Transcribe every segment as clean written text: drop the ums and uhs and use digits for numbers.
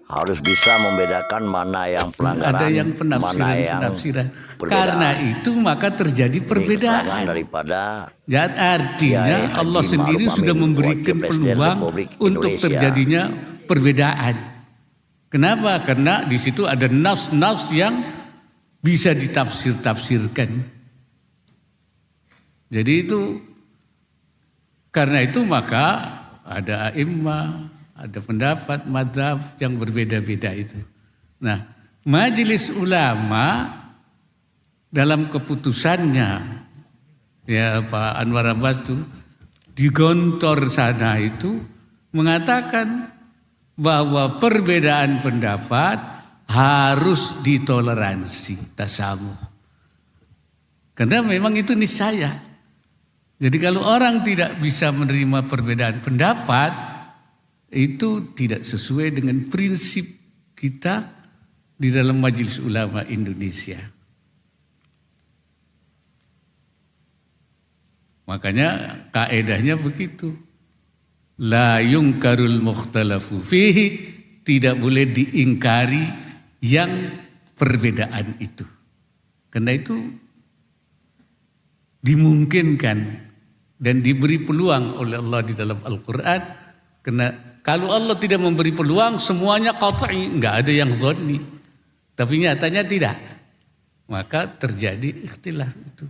Harus bisa membedakan mana yang pelanggaran, ada yang mana yang penafsiran. perbedaan. Karena itu maka terjadi perbedaan. Daripada Dan artinya Allah sendiri sudah memberikan peluang untuk terjadinya perbedaan. Kenapa? Karena di situ ada nas-nas yang bisa ditafsir-tafsirkan. Jadi itu karena itu maka ada a'immah, ada pendapat madzhab yang berbeda-beda itu. Nah, Majelis Ulama dalam keputusannya ya Pak Anwar Abbas itu di Gontor sana itu mengatakan bahwa perbedaan pendapat harus ditoleransi, tasamuh. Karena memang itu niscaya. Jadi kalau orang tidak bisa menerima perbedaan pendapat, itu tidak sesuai dengan prinsip kita di dalam Majelis Ulama Indonesia. Makanya kaedahnya begitu. La yungkarul mukhtalafu fihi, tidak boleh diingkari yang perbedaan itu. Karena itu dimungkinkan dan diberi peluang oleh Allah di dalam Al-Quran. Karena kalau Allah tidak memberi peluang, semuanya qat'i, enggak ada yang dhanni. Tapi nyatanya tidak. Maka terjadi ikhtilaf itu.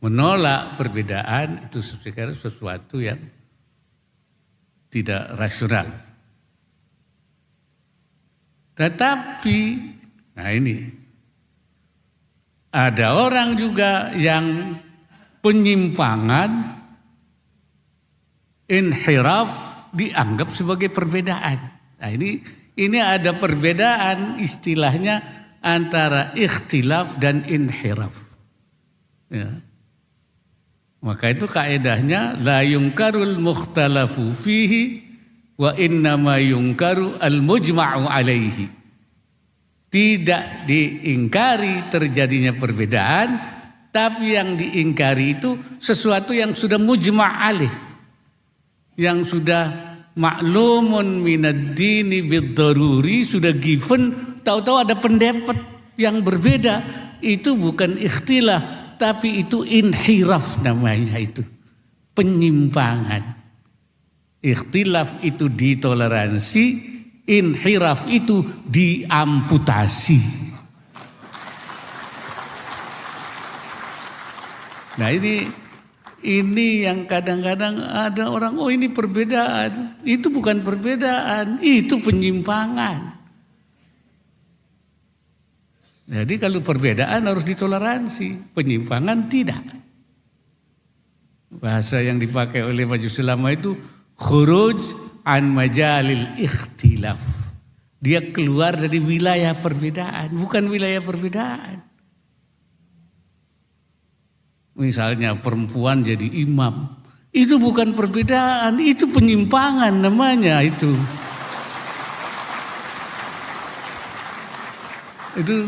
Menolak perbedaan itu sesuatu yang tidak rasional. Tetapi, nah ini, ada orang juga yang penyimpangan, inhiraf dianggap sebagai perbedaan. Nah ini ada perbedaan istilahnya antara ikhtilaf dan inhiraf. Ya. Maka itu kaedahnya la yungkarul mukhtalafu fihi wa innama yungkaru al-mujma'u alaihi. Tidak diingkari terjadinya perbedaan, tapi yang diingkari itu sesuatu yang sudah mujma' alaih, yang sudah maklumun minad dini bid-daruri, sudah given, tahu-tahu ada pendapat yang berbeda, itu bukan ikhtilaf, tapi itu inhiraf namanya, itu penyimpangan. Ikhtilaf itu ditoleransi, inhiraf itu diamputasi. Nah ini yang kadang-kadang ada orang, oh ini perbedaan. Itu bukan perbedaan, itu penyimpangan. Jadi kalau perbedaan harus ditoleransi, penyimpangan tidak. Bahasa yang dipakai oleh Majelis Ulama itu khuruj an majalil ikhtilaf. Dia keluar dari wilayah perbedaan, bukan wilayah perbedaan. Misalnya perempuan jadi imam, itu bukan perbedaan, itu penyimpangan namanya itu. Itu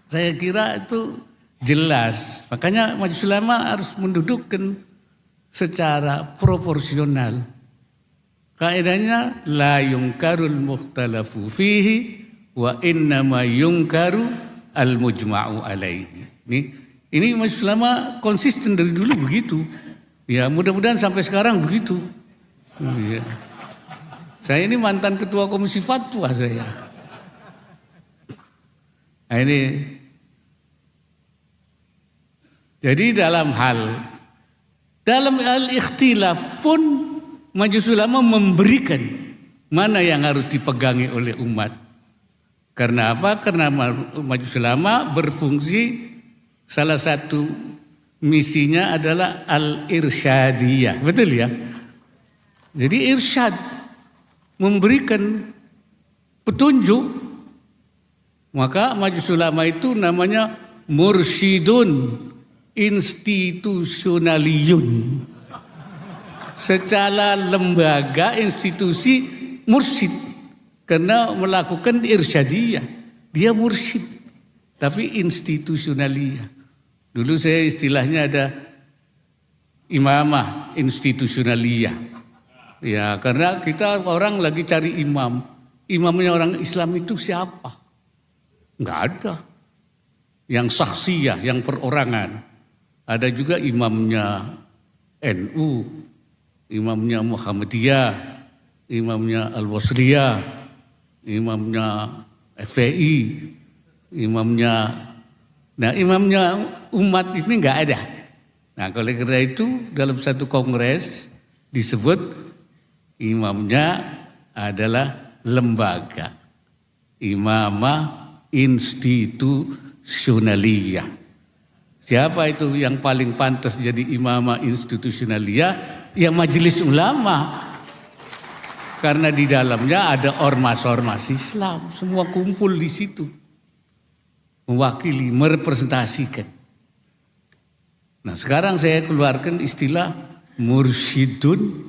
saya kira itu jelas. Makanya Majelis Ulama harus mendudukkan secara proporsional. Kaidahnya la yungkarul mukhtalafu fihi wa innama yungkaru al-mujma'u alaihi. Ini Majelis Ulama konsisten dari dulu begitu. Ya, mudah-mudahan sampai sekarang begitu. Ya. Saya ini mantan ketua komisi fatwa saya. Nah ini, jadi dalam hal ikhtilaf pun Majelis Ulama memberikan mana yang harus dipegangi oleh umat. Karena apa? Karena Majelis Ulama berfungsi, salah satu misinya adalah al-irsyadiyah, betul ya? Jadi irsyad, memberikan petunjuk. Maka Majelis Ulama itu namanya mursyidun institusionaliyun. Secara lembaga institusi mursyid, karena melakukan irsyadiyah, dia mursyid, tapi institusionaliyah. Dulu saya istilahnya ada imamah institusionaliyah. Ya, karena kita orang lagi cari imam. imamnya orang Islam itu siapa? Enggak ada. Yang saksiyah, yang perorangan. Ada juga imamnya NU, imamnya Muhammadiyah, imamnya Al-Wasriyah, imamnya FPI, imamnya umat ini enggak ada. Nah, oleh karena itu dalam satu kongres disebut imamnya adalah lembaga imamah institusionaliyah. Siapa itu yang paling pantas jadi imamah institusionaliyah? Ya majelis ulama. Karena di dalamnya ada ormas-ormas Islam, semua kumpul di situ. Mewakili, merepresentasikan. Nah, sekarang saya keluarkan istilah mursyidun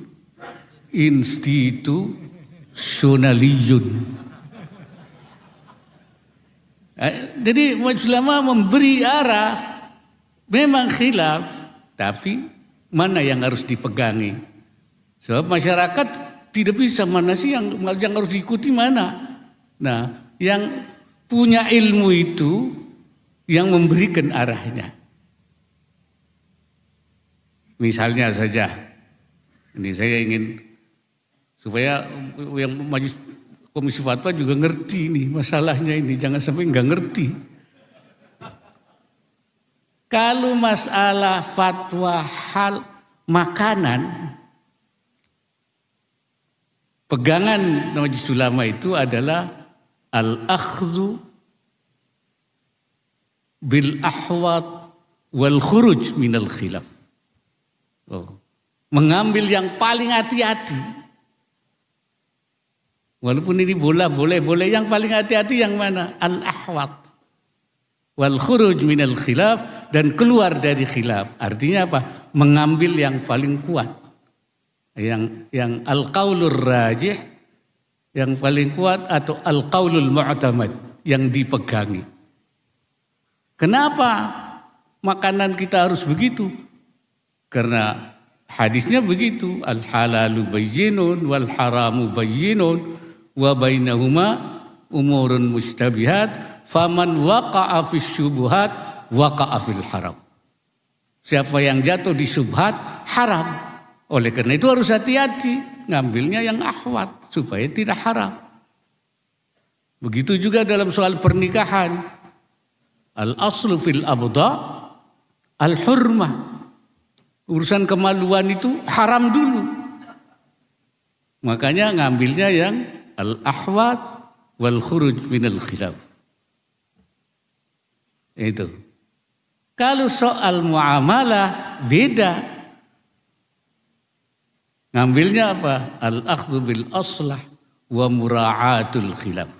institusionaliyun. Jadi majelis ulama memberi arah, memang khilaf, tapi mana yang harus dipegangi? Sebab masyarakat tidak bisa mana sih yang harus diikuti mana. Nah, yang punya ilmu itu yang memberikan arahnya. Misalnya saja, ini saya ingin supaya yang majelis komisi fatwa juga ngerti nih masalahnya ini, jangan sampai nggak ngerti. Kalau masalah fatwa hal makanan, pegangan majelis ulama itu adalah al-akhdhu bil ahwat wal khuruj minal khilaf. Mengambil yang paling hati-hati. Walaupun ini boleh yang paling hati-hati yang mana? Al-ahwat wal khuruj minal khilaf, dan keluar dari khilaf. Artinya apa? Mengambil yang paling kuat. Yang al-qaulur rajih, yang paling kuat, atau al-qaulul mu'tamad, yang dipegangi. Kenapa makanan kita harus begitu? Karena hadisnya begitu, al-halalu bayyinun wal haramu bayyinun wa bainahuma umurun mustabihat faman waqa'a fis syubhat waqa'a fil haram. Siapa yang jatuh di syubhat haram. Oleh karena itu harus hati-hati ngambilnya yang ahwat supaya tidak haram. Begitu juga dalam soal pernikahan. Al-aslu fil abda al-hurmah. Urusan kemaluan itu haram dulu. Makanya ngambilnya yang al-ahwat wal khuruj minal khilaf. Itu. Kalau soal muamalah beda. Ngambilnya apa? Al-akhdhu bil aslah wa mura'atul khilaf.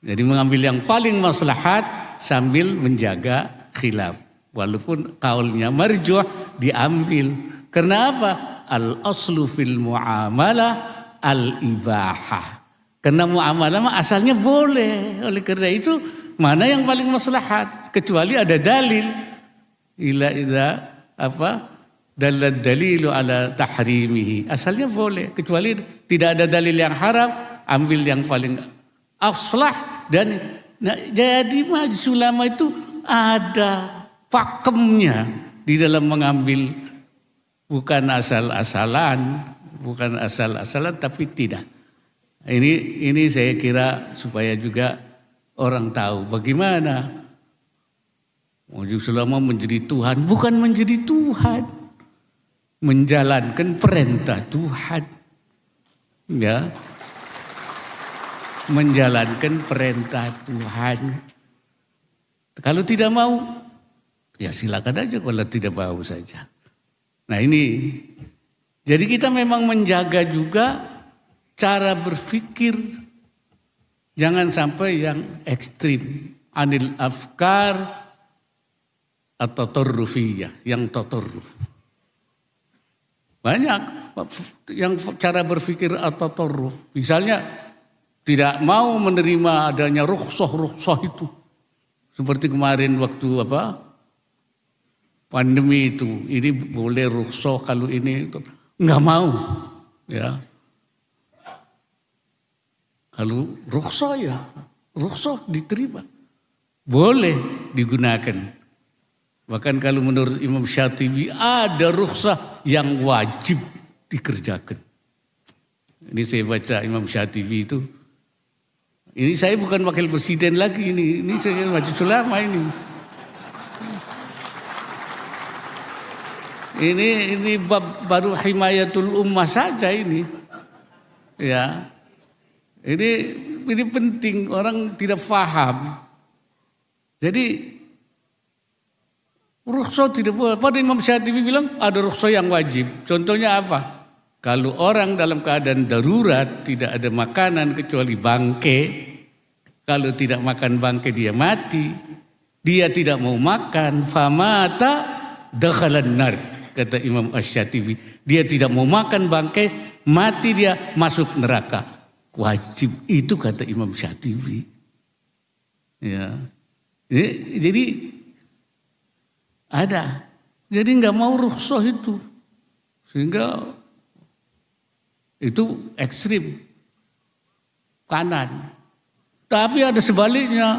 Jadi mengambil yang paling maslahat sambil menjaga khilaf. Walaupun kaulnya marjuh diambil. Karena apa? Al-aslu fil muamalah al-ibahah. Karena muamalah asalnya boleh. Oleh karena itu mana yang paling maslahat? Kecuali ada dalil. Ila dalal dalilu ala tahrimihi. Asalnya boleh. Kecuali tidak ada dalil yang haram, ambil yang paling aslah. Dan jadi majelis ulama itu ada pakemnya di dalam mengambil, bukan asal-asalan, tapi tidak. Ini saya kira supaya juga orang tahu bagaimana majelis ulama menjadi Tuhan, bukan menjadi Tuhan, menjalankan perintah Tuhan, ya, menjalankan perintah Tuhan. Kalau tidak mau, ya silakan aja, kalau tidak mau saja. Nah ini, jadi kita memang menjaga juga cara berpikir, jangan sampai yang ekstrim, anil afkar atau torrufiyah, yang tatorruf. Banyak yang cara berpikir atau torruf, misalnya tidak mau menerima adanya rukhsah itu, seperti kemarin waktu pandemi itu, ini boleh rukhsah kalau ini itu. Enggak mau, ya. Kalau rukhsah ya, rukhsah diterima. Boleh digunakan. Bahkan kalau menurut Imam Syatibi ada rukhsah yang wajib dikerjakan. Ini saya baca Imam Syatibi itu. Ini saya bukan wakil presiden lagi ini saya Majelis Ulama ini. Ini bab baru himayatul ummah saja ini. Ya. Ini penting, orang tidak paham. Jadi rukhsah tidak boleh. Pada Imam Syatibi bilang ada rukhsah yang wajib. Contohnya apa? Kalau orang dalam keadaan darurat, tidak ada makanan kecuali bangkai, kalau tidak makan bangkai dia mati, dia tidak mau makan, famata dakhalan nar, kata Imam Asy-Syatibi. Dia tidak mau makan bangkai, mati dia masuk neraka. Wajib itu kata Imam Syatibi. Ya. Jadi ada. Jadi nggak mau rukhsah itu. Sehingga itu ekstrim kanan. Tapi ada sebaliknya,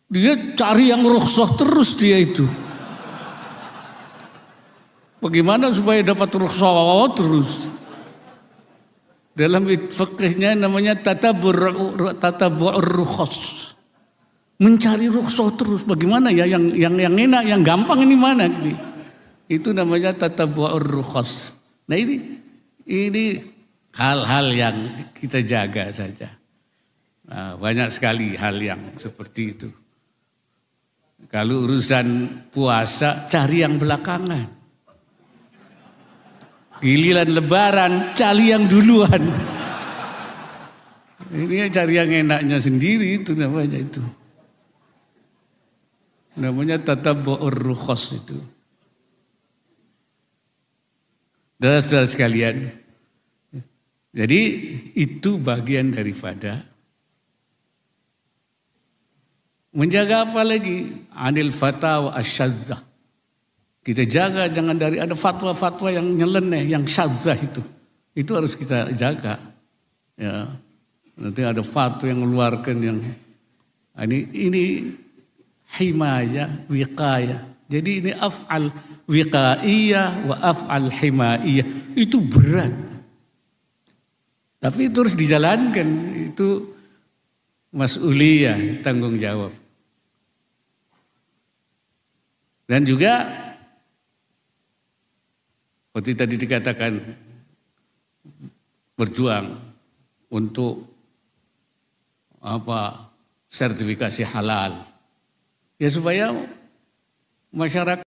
dia cari yang rukhsah terus dia itu. Bagaimana supaya dapat rukhsah terus? Dalam fikihnya namanya tatabu'ur rukhas. Mencari rukhsah terus. Bagaimana ya yang enak, yang gampang ini mana? Itu namanya tatabu'ur rukhas. Nah ini hal-hal yang kita jaga saja. Nah, banyak sekali hal yang seperti itu. Kalau urusan puasa, cari yang belakangan. Giliran lebaran, cari yang duluan. Ini cari yang enaknya sendiri, itu namanya itu. Namanya tatabu'ur rukhas itu. Saudara-saudara sekalian, jadi itu bagian daripada menjaga apa lagi? Anil fatwa asyadzah. Kita jaga jangan dari ada fatwa-fatwa yang nyeleneh, yang syadzah itu. Itu harus kita jaga. Ya. Nanti ada fatwa yang mengeluarkan yang ini himaya, wiqayah. Jadi ini af'al wiqaiyah wa af'al himaiyah. Itu berat. Tapi itu harus dijalankan. Itu mas'uliyah, tanggung jawab. Dan juga seperti tadi dikatakan, berjuang untuk sertifikasi halal. Ya supaya masyarakat